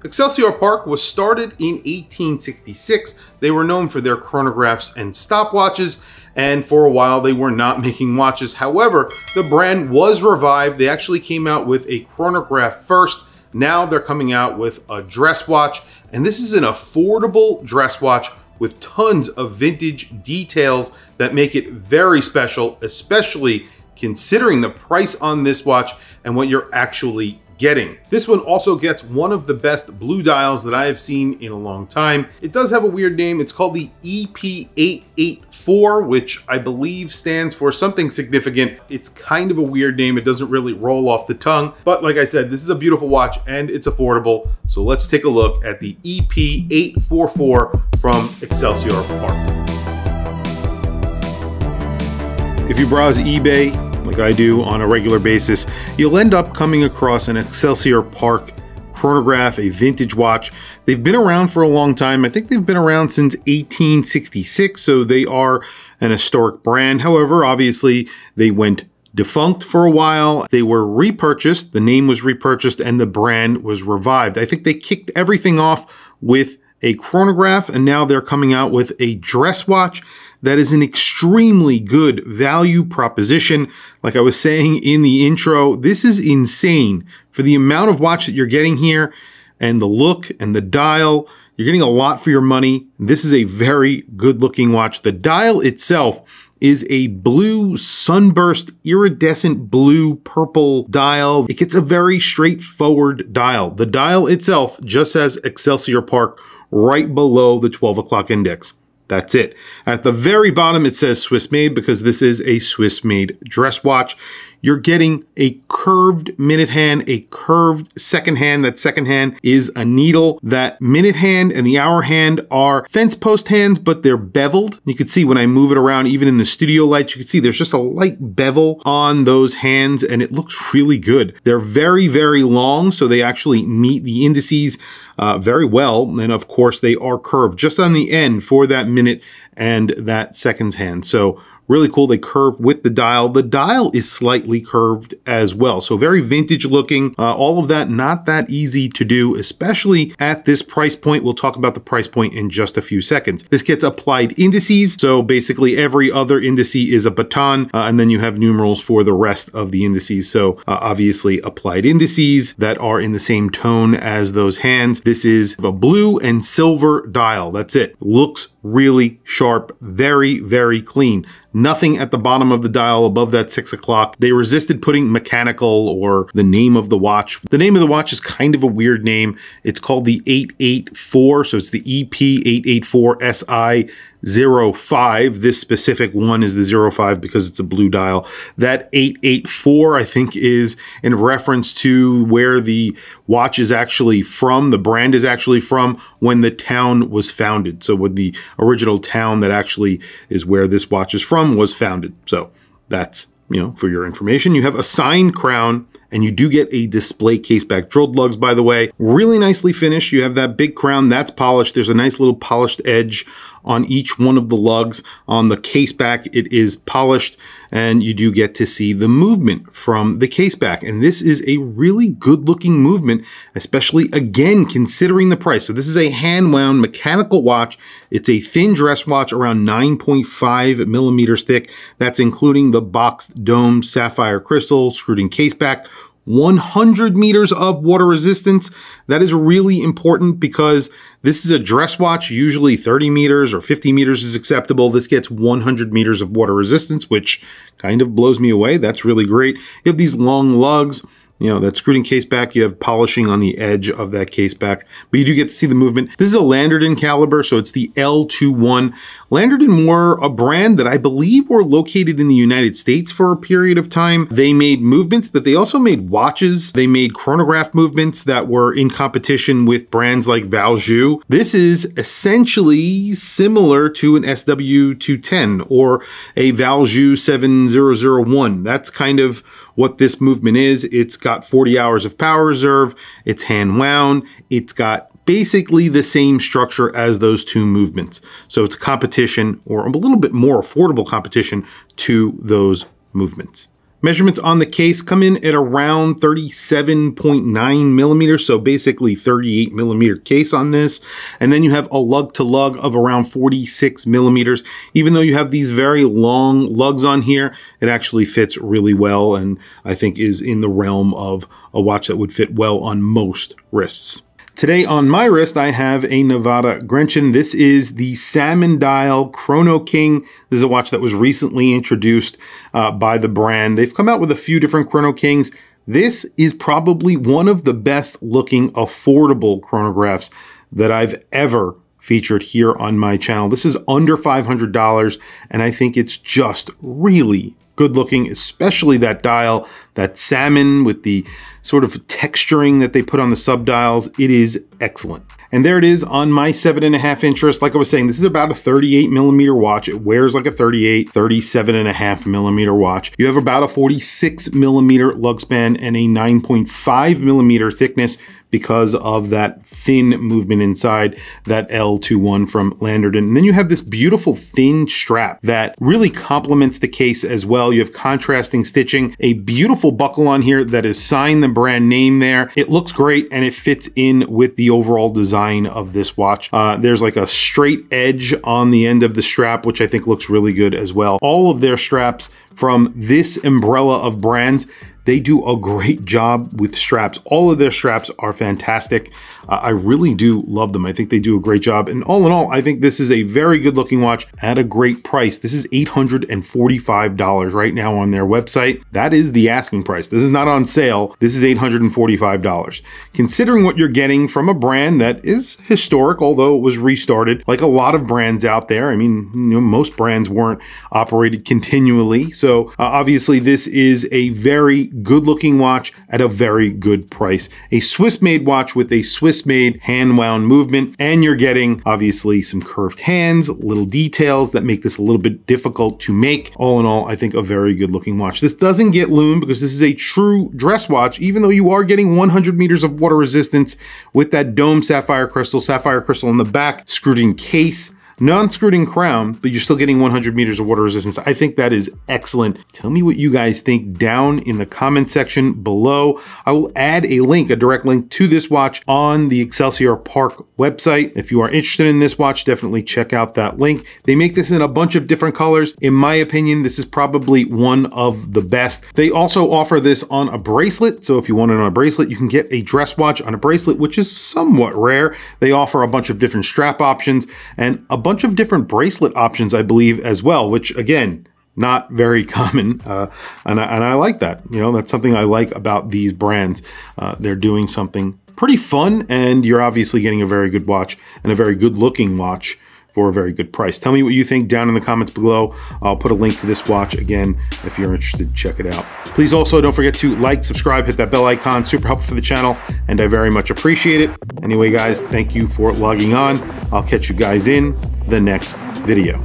Excelsior Park was started in 1866. They were known for their chronographs and stopwatches, and for a while they were not making watches. However, the brand was revived. They actually came out with a chronograph first. Now they're coming out with a dress watch, and this is an affordable dress watch with tons of vintage details that make it very special, especially considering the price on this watch and what you're actually getting. This one also gets one of the best blue dials that I have seen in a long time. It does have a weird name. It's called the EP884, which I believe stands for something significant. It's kind of a weird name. It doesn't really roll off the tongue, but like I said, this is a beautiful watch and it's affordable. So let's take a look at the EP844 from Excelsior Park. If you browse eBay, like I do on a regular basis, you'll end up coming across an Excelsior Park chronograph, a vintage watch. They've been around for a long time. I think they've been around since 1866, so they are an historic brand. However, obviously, they went defunct for a while. They were repurchased, the name was repurchased, and the brand was revived. I think they kicked everything off with a chronograph, and now they're coming out with a dress watch that is an extremely good value proposition. Like I was saying in the intro, this is insane for the amount of watch that you're getting here and the look and the dial. You're getting a lot for your money. This is a very good looking watch. The dial itself is a blue sunburst iridescent blue purple dial. It gets a very straightforward dial. The dial itself just has Excelsior Park right below the 12 o'clock index. That's it. At the very bottom, it says Swiss made because this is a Swiss made dress watch. You're getting a curved minute hand, a curved second hand. That second hand is a needle. That minute hand and the hour hand are fence post hands, but they're beveled. You can see when I move it around, even in the studio lights, you can see there's just a light bevel on those hands and it looks really good. They're very, very long, so they actually meet the indices very well. And of course, they are curved just on the end for that minute and that seconds hand. So really cool. They curve with the dial. The dial is slightly curved as well. So very vintage looking. All of that, not that easy to do, especially at this price point. We'll talk about the price point in just a few seconds. This gets applied indices. So basically every other indice is a baton, and then you have numerals for the rest of the indices. So obviously applied indices that are in the same tone as those hands. This is a blue and silver dial. That's it. Looks really sharp, very, very clean. Nothing at the bottom of the dial above that 6 o'clock. They resisted putting mechanical or the name of the watch. The name of the watch is kind of a weird name. It's called the 884, so it's the EP884SI 05. This specific one is the 05 because it's a blue dial. That 884, I think, is in reference to where the watch is actually from, the brand is actually from, when the town was founded. So when the original town that actually is where this watch is from was founded. So that's, for your information. You have a signed crown, and you do get a display caseback. Drilled lugs, by the way, really nicely finished. You have that big crown that's polished. There's a nice little polished edge on each one of the lugs. On the caseback, it is polished, and you do get to see the movement from the caseback. And this is a really good looking movement, especially again, considering the price. So this is a hand wound mechanical watch. It's a thin dress watch around 9.5 millimeters thick. That's including the boxed dome sapphire crystal screwed in caseback. 100 meters of water resistance. That is really important because this is a dress watch. Usually 30 meters or 50 meters is acceptable. This gets 100 meters of water resistance, which kind of blows me away. That's really great. You have these long lugs. That screwed in caseback, you have polishing on the edge of that caseback, but you do get to see the movement. This is a Landerdon caliber, so it's the L21. Landerdon were a brand that I believe were located in the United States for a period of time. They made movements, but they also made watches. They made chronograph movements that were in competition with brands like Valjoux. This is essentially similar to an SW210 or a Valjoux 7001. That's kind of what this movement is. It's got 40 hours of power reserve. It's hand wound. It's got basically the same structure as those two movements. So it's a competition, or a little bit more affordable competition to those movements. Measurements on the case come in at around 37.9 millimeters, so basically 38 millimeter case on this. And then you have a lug to lug of around 46 millimeters. Even though you have these very long lugs on here, it actually fits really well, and I think is in the realm of a watch that would fit well on most wrists. Today on my wrist, I have a Nevada Grenchen. This is the Salmon Dial Chrono King. This is a watch that was recently introduced by the brand. They've come out with a few different Chrono Kings. This is probably one of the best looking affordable chronographs that I've ever featured here on my channel. This is under $500, and I think it's just really good looking, especially that dial, that salmon with the sort of texturing that they put on the subdials. It is excellent. And there it is on my 7.5 inch wrist. Like I was saying, this is about a 38 millimeter watch. It wears like a 38, 37.5 millimeter watch. You have about a 46 millimeter lug span and a 9.5 millimeter thickness because of that thin movement inside that L21 from Landerden. And then you have this beautiful thin strap that really complements the case as well. You have contrasting stitching, a beautiful buckle on here that is signed the brand name there. It looks great and it fits in with the overall design of this watch. There's like a straight edge on the end of the strap, which I think looks really good as well. All of their straps from this umbrella of brands, they do a great job with straps. All of their straps are fantastic. I really do love them. I think they do a great job. And all in all, I think this is a very good looking watch at a great price. This is $845 right now on their website. That is the asking price. This is not on sale. This is $845. Considering what you're getting from a brand that is historic, although it was restarted, like a lot of brands out there. I mean, most brands weren't operated continually. So obviously this is a very good looking watch at a very good price. A Swiss made watch with a Swiss made hand wound movement, and you're getting obviously some curved hands, little details that make this a little bit difficult to make. All in all, I think a very good looking watch. This doesn't get lume because this is a true dress watch, even though you are getting 100 meters of water resistance with that dome sapphire crystal in the back, screwed in case, non-screwed in crown, but you're still getting 100 meters of water resistance. I think that is excellent. Tell me what you guys think down in the comment section below. I will add a link, a direct link to this watch on the Excelsior Park website. If you are interested in this watch, definitely check out that link. They make this in a bunch of different colors. In my opinion, this is probably one of the best. They also offer this on a bracelet. So if you want it on a bracelet, you can get a dress watch on a bracelet, which is somewhat rare. They offer a bunch of different strap options and a bunch of different bracelet options, I believe, as well, which again, not very common. And I like that. You know, that's something I like about these brands. They're doing something pretty fun, and you're obviously getting a very good watch and a very good looking watch for a very good price. Tell me what you think down in the comments below. I'll put a link to this watch again if you're interested. Check it out. Please also don't forget to like, subscribe, hit that bell icon. Super helpful for the channel, and I very much appreciate it. Anyway, guys, thank you for logging on. I'll catch you guys in the next video.